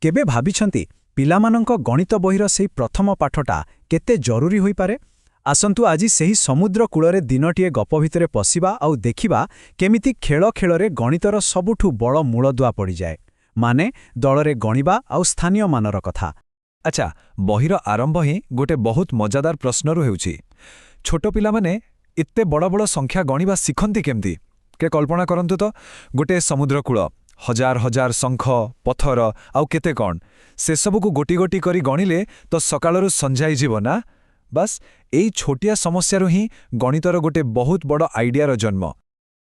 କେବେ ଭାବିଛନ୍ତି ପିଲାମାନଙ୍କ ଗଣିତ ବହିର ସେହି ପ୍ରଥମ ପାଠଟା କେତେ ଜରୁରୀ ହୋଇପାରେ? ଆସନ୍ତୁ ଆଜି ସେହି ସମୁଦ୍ର କୂଳରେ ଦିନଟିଏ ଗପ ଭିତରେ ପଶିବା ଆଉ ଦେଖିବା କେମିତି ଖେଳ ଖେଳରେ ଗଣିତର ସବୁଠୁ ବଡ଼ ମୂଳଦୁଆ ପଡ଼ିଯାଏ। ମାନେ ଦଳରେ ଗଣିବା ଆଉ ସ୍ଥାନୀୟ ମାନର କଥା। ଆଚ୍ଛା, ବହିର ଆରମ୍ଭ ହିଁ ଗୋଟେ ବହୁତ ମଜାଦାର ପ୍ରଶ୍ନରୁ ହେଉଛି। ଛୋଟ ପିଲାମାନେ ଏତେ ବଡ଼ ବଡ଼ ସଂଖ୍ୟା ଗଣିବା ଶିଖନ୍ତି କେମିତି? କେ କଳ୍ପନା କରନ୍ତୁ ତ, ଗୋଟେ ସମୁଦ୍ରକୂଳ, ହଜାର ହଜାର ଶଙ୍ଖ, ପଥର ଆଉ କେତେ କ'ଣ, ସେସବୁକୁ ଗୋଟି ଗୋଟି କରି ଗଣିଲେ ତ ସକାଳରୁ ସଞ୍ଜ ହେଇଯିବ ନା? ବାସ୍ ଏଇ ଛୋଟିଆ ସମସ୍ୟାରୁ ହିଁ ଗଣିତର ଗୋଟେ ବହୁତ ବଡ଼ ଆଇଡିଆର ଜନ୍ମ।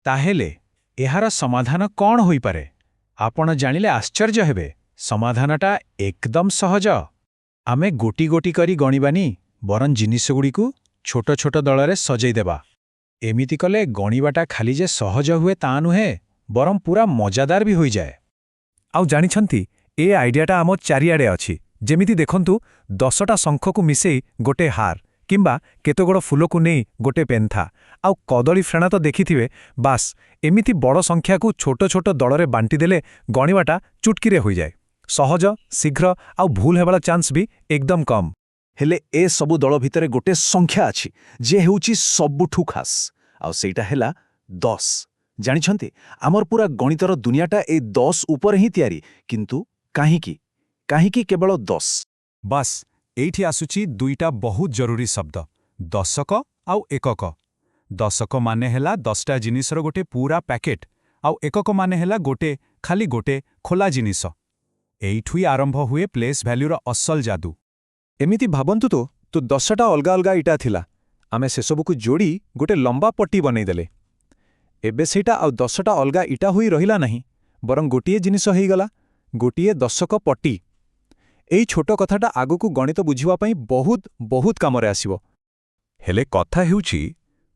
ତାହେଲେ ଏହାର ସମାଧାନ କ'ଣ ହୋଇପାରେ? ଆପଣ ଜାଣିଲେ ଆଶ୍ଚର୍ଯ୍ୟ ହେବେ। ସମାଧାନଟା ଏକଦମ ସହଜ। ଆମେ ଗୋଟି ଗୋଟି କରି ଗଣିବାନି, ବରଂ ଜିନିଷଗୁଡ଼ିକୁ ଛୋଟ ଛୋଟ ଦଳରେ ସଜେଇ ଦେବା। ଏମିତି କଲେ ଗଣିବାଟା ଖାଲି ଯେ ସହଜ ହୁଏ ତା ନୁହେଁ, ବରଂ ପୁରା ମଜାଦାର ବି ହୋଇଯାଏ। ଆଉ ଜାଣିଛନ୍ତି, ଏ ଆଇଡିଆଟା ଆମ ଚାରିଆଡ଼େ ଅଛି। ଯେମିତି ଦେଖନ୍ତୁ, 10ଟା ଶଙ୍ଖକୁ ମିଶେଇ ଗୋଟେ ହାର, କିମ୍ବା କେତେଗୁଡ଼ ଫୁଲକୁ ନେଇ ଗୋଟେ ପେନ୍ଥା, ଆଉ କଦଳୀ ଫେଣା ତ ଦେଖିଥିବେ। ବାସ୍ ଏମିତି ବଡ଼ ସଂଖ୍ୟାକୁ ଛୋଟ ଛୋଟ ଦଳରେ ବାଣ୍ଟିଦେଲେ ଗଣିବାଟା ଚୁଟକିରେ ହୋଇଯାଏ। ସହଜ, ଶୀଘ୍ର ଆଉ ଭୁଲ ହେବାର ଚାନ୍ସ ବି ଏକଦମ କମ୍। ହେଲେ ଏ ସବୁ ଦଳ ଭିତରେ ଗୋଟେ ସଂଖ୍ୟା ଅଛି ଯେ ହେଉଛି ସବୁଠୁ ଖାସ୍, ଆଉ ସେଇଟା ହେଲା 10। ଜାଣିଛନ୍ତି, ଆମର ପୁରା ଗଣିତର ଦୁନିଆଟା ଏଇ 10 ଉପରେ ହିଁ ତିଆରି। କିନ୍ତୁ କାହିଁକି କେବଳ 10? ବାସ୍ ଏଇଠି ଆସୁଛି ଦୁଇଟା ବହୁତ ଜରୁରୀ ଶବ୍ଦ, ଦଶକ ଆଉ ଏକକ। ଦଶକ ମାନେ ହେଲା 10ଟା ଜିନିଷର ଗୋଟେ ପୁରା ପ୍ୟାକେଟ, ଆଉ ଏକକ ମାନେ ହେଲା ଖାଲି ଗୋଟେ ଖୋଲା ଜିନିଷ। ଏଇଠୁ ହିଁ ଆରମ୍ଭ ହୁଏ ପ୍ଲେସ୍ ଭ୍ୟାଲ୍ୟୁର ଅସଲ ଯାଦୁ। ଏମିତି ଭାବନ୍ତୁ ତ 10ଟା ଅଲଗା ଅଲଗା ଇଟା ଥିଲା। ଆମେ ସେସବୁକୁ ଯୋଡ଼ି ଗୋଟେ ଲମ୍ବା ପଟି ବନେଇଦେଲେ। ଏବେ ସେଇଟା ଆଉ 10ଟା ଅଲଗା ଇଟା ହୋଇ ରହିଲା ନାହିଁ, ବରଂ ଗୋଟିଏ ଜିନିଷ ହେଇଗଲା, ଗୋଟିଏ ଦଶକ ପଟି। ଏଇ ଛୋଟ କଥାଟା ଆଗକୁ ଗଣିତ ବୁଝିବା ପାଇଁ ବହୁତ କାମରେ ଆସିବ। ହେଲେ କଥା ହେଉଛି,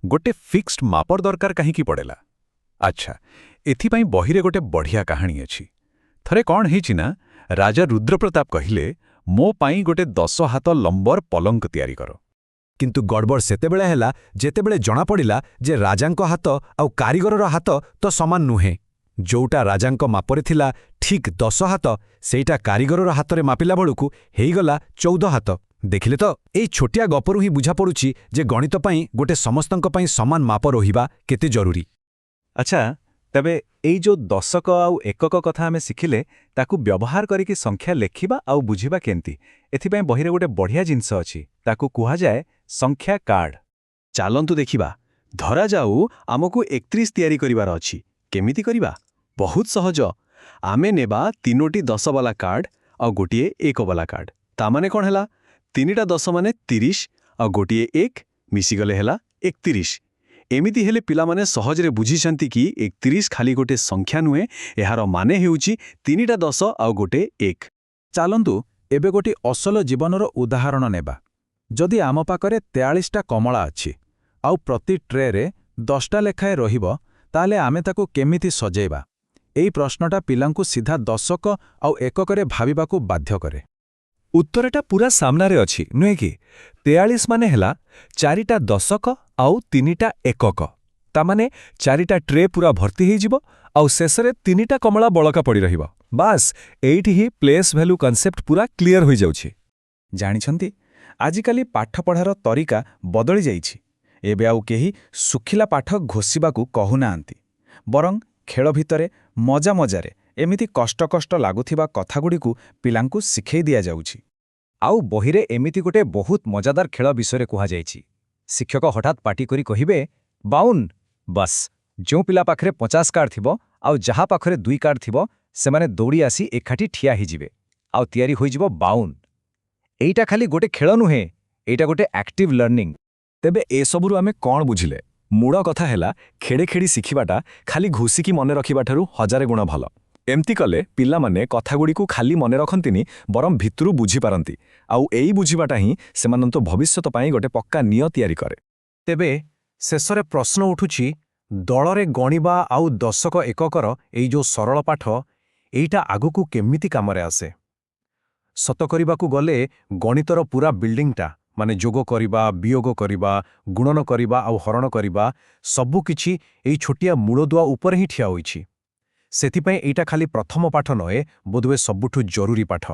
ଗୋଟେ ଫିକ୍ସଡ୍ ମାପର ଦରକାର କାହିଁକି ପଡ଼େଲା? ଆଚ୍ଛା, ଏଥିପାଇଁ ବହିରେ ଗୋଟେ ବଢ଼ିଆ କାହାଣୀ ଅଛି। ଥରେ କ'ଣ ହେଇଛି ନା, ରାଜା ରୁଦ୍ରପ୍ରତାପ କହିଲେ, ମୋ ପାଇଁ ଗୋଟେ 10 ହାତ ଲମ୍ବର ପଲଙ୍କ ତିଆରି କର। କିନ୍ତୁ ଗଡ଼ବଡ଼ ସେତେବେଳେ ହେଲା ଯେତେବେଳେ ଜଣାପଡ଼ିଲା ଯେ ରାଜାଙ୍କ ହାତ ଆଉ କାରିଗରର ହାତ ତ ସମାନ ନୁହେଁ। ଯୋଉଟା ରାଜାଙ୍କ ମାପରେ ଥିଲା ଠିକ୍ 10 ହାତ, ସେଇଟା କାରିଗରର ହାତରେ ମାପିଲା ବେଳକୁ ହେଇଗଲା 14 ହାତ। ଦେଖିଲେ ତ, ଏଇ ଛୋଟିଆ ଗପରୁ ହିଁ ବୁଝାପଡ଼ୁଛି ଯେ ଗଣିତ ପାଇଁ ଗୋଟେ ସମସ୍ତଙ୍କ ପାଇଁ ସମାନ ମାପ ରହିବା କେତେ ଜରୁରୀ। ଆଚ୍ଛା, ତେବେ ଏଇ ଯୋଉ ଦଶକ ଆଉ ଏକକ କଥା ଆମେ ଶିଖିଲେ, ତାକୁ ବ୍ୟବହାର କରିକି ସଂଖ୍ୟା ଲେଖିବା ଆଉ ବୁଝିବା କେମିତି? ଏଥିପାଇଁ ବହିରେ ଗୋଟେ ବଢ଼ିଆ ଜିନିଷ ଅଛି, ତାକୁ କୁହାଯାଏ ସଂଖ୍ୟା କାର୍ଡ। ଚାଲନ୍ତୁ ଦେଖିବା। ଧରାଯାଉ ଆମକୁ 31 ତିଆରି କରିବାର ଅଛି। କେମିତି କରିବା? ବହୁତ ସହଜ। ଆମେ ନେବା 3ଟି 10 ବାଲା କାର୍ଡ ଆଉ ଗୋଟିଏ 1 ବାଲା କାର୍ଡ। ତାମାନେ କ'ଣ ହେଲା? 3ଟା 10 ମାନେ 30 ଆଉ ଗୋଟିଏ 1 ମିଶିଗଲେ ହେଲା 31। ଏମିତି ହେଲେ ପିଲାମାନେ ସହଜରେ ବୁଝିଛନ୍ତି କି 31 ଖାଲି ଗୋଟେ ସଂଖ୍ୟା ନୁହେଁ, ଏହାର ମାନେ ହେଉଛି 3ଟା 10 ଆଉ ଗୋଟେ 1। ଚାଲନ୍ତୁ ଏବେ ଗୋଟିଏ ଅସଲ ଜୀବନର ଉଦାହରଣ ନେବା। ଯଦି ଆମ ପାଖରେ 43ଟା କମଳା ଅଛି, ଆଉ ପ୍ରତି ଟ୍ରେରେ 10ଟା ଲେଖାଏଁ ରହିବ, ତାହେଲେ ଆମେ ତାକୁ କେମିତି ସଜେଇବା? ଏଇ ପ୍ରଶ୍ନଟା ପିଲାଙ୍କୁ ସିଧା ଦଶକ ଆଉ ଏକକରେ ଭାବିବାକୁ ବାଧ୍ୟ କରେ। ଉତ୍ତରଟା ପୁରା ସାମ୍ନାରେ ଅଛି, ନୁହେଁ କି? 43 ମାନେ ହେଲା 4ଟା ଦଶକ ଆଉ 3ଟା ଏକକ। ତାମାନେ 4ଟା ଟ୍ରେ ପୁରା ଭର୍ତ୍ତି ହେଇଯିବ, ଆଉ ଶେଷରେ 3ଟା କମଳା ବଳକା ପଡ଼ି ରହିବ। ବାସ୍ ଏଇଠି ହିଁ ପ୍ଲେସ୍ ଭ୍ୟାଲ୍ୟୁ କନସେପ୍ଟ ପୁରା କ୍ଲିୟର ହୋଇଯାଉଛି। ଜାଣିଛନ୍ତି, ଆଜିକାଲି ପାଠପଢ଼ାର ତରିକା ବଦଳି ଯାଇଛି। ଏବେ ଆଉ କେହି ଶୁଖିଲା ପାଠ ଘୋଷିବାକୁ କହୁନାହାନ୍ତି, ବରଂ ଖେଳ ଭିତରେ ମଜାରେ ଏମିତି କଷ୍ଟ ଲାଗୁଥିବା କଥାଗୁଡ଼ିକୁ ପିଲାଙ୍କୁ ଶିଖେଇ ଦିଆଯାଉଛି। ଆଉ ବହିରେ ଏମିତି ଗୋଟେ ବହୁତ ମଜାଦାର ଖେଳ ବିଷୟରେ କୁହାଯାଇଛି। ଶିକ୍ଷକ ହଠାତ୍ ପାଟି କରି କହିବେ, ବାଉନ୍। ବାସ୍ ଯେଉଁ ପିଲା ପାଖରେ 50 କାର୍ଡ଼ ଥିବ ଆଉ ଯାହା ପାଖରେ 2 କାର୍ଡ଼ ଥିବ, ସେମାନେ ଦୌଡ଼ି ଆସି ଏକାଠି ଠିଆ ହେଇଯିବେ, ଆଉ ତିଆରି ହୋଇଯିବ ବାଉନ୍। ଏଇଟା ଖାଲି ଗୋଟେ ଖେଳ ନୁହେଁ, ଏଇଟା ଗୋଟେ ଆକ୍ଟିଭ୍ ଲର୍ଣ୍ଣିଂ। ତେବେ ଏସବୁରୁ ଆମେ କ'ଣ ବୁଝିଲେ? ମୂଳ କଥା ହେଲା, ଖେଳି ଶିଖିବାଟା ଖାଲି ଘୁଷିକି ମନେ ରଖିବାଠାରୁ 1000 ଗୁଣ ଭଲ। ଏମିତି କଲେ ପିଲାମାନେ କଥାଗୁଡ଼ିକୁ ଖାଲି ମନେ ରଖନ୍ତିନି, ବରଂ ଭିତରୁ ବୁଝିପାରନ୍ତି, ଆଉ ଏଇ ବୁଝିବାଟା ହିଁ ସେମାନଙ୍କ ଭବିଷ୍ୟତ ପାଇଁ ଗୋଟେ ପକ୍କା ନିୟ ତିଆରି କରେ। ତେବେ ଶେଷରେ ପ୍ରଶ୍ନ ଉଠୁଛି, ଦଳରେ ଗଣିବା ଆଉ ଦଶକ ଏକକର ଏଇ ଯୋଉ ସରଳ ପାଠ, ଏଇଟା ଆଗକୁ କେମିତି କାମରେ ଆସେ? ସତ କରିବାକୁ ଗଲେ ଗଣିତର ପୁରା ବିଲ୍ଡିଂଟା, ମାନେ ଯୋଗ କରିବା, ବିୟୋଗ କରିବା, ଗୁଣନ କରିବା ଆଉ ହରଣ କରିବା, ସବୁକିଛି ଏଇ ଛୋଟିଆ ମୂଳଦୁଆ ଉପରେ ହିଁ ଠିଆ ହୋଇଛି। ସେଥିପାଇଁ ଏଇଟା ଖାଲି ପ୍ରଥମ ପାଠ ନୁହେଁ ବୋଧହୁଏ ସବୁଠୁ ଜରୁରୀ ପାଠ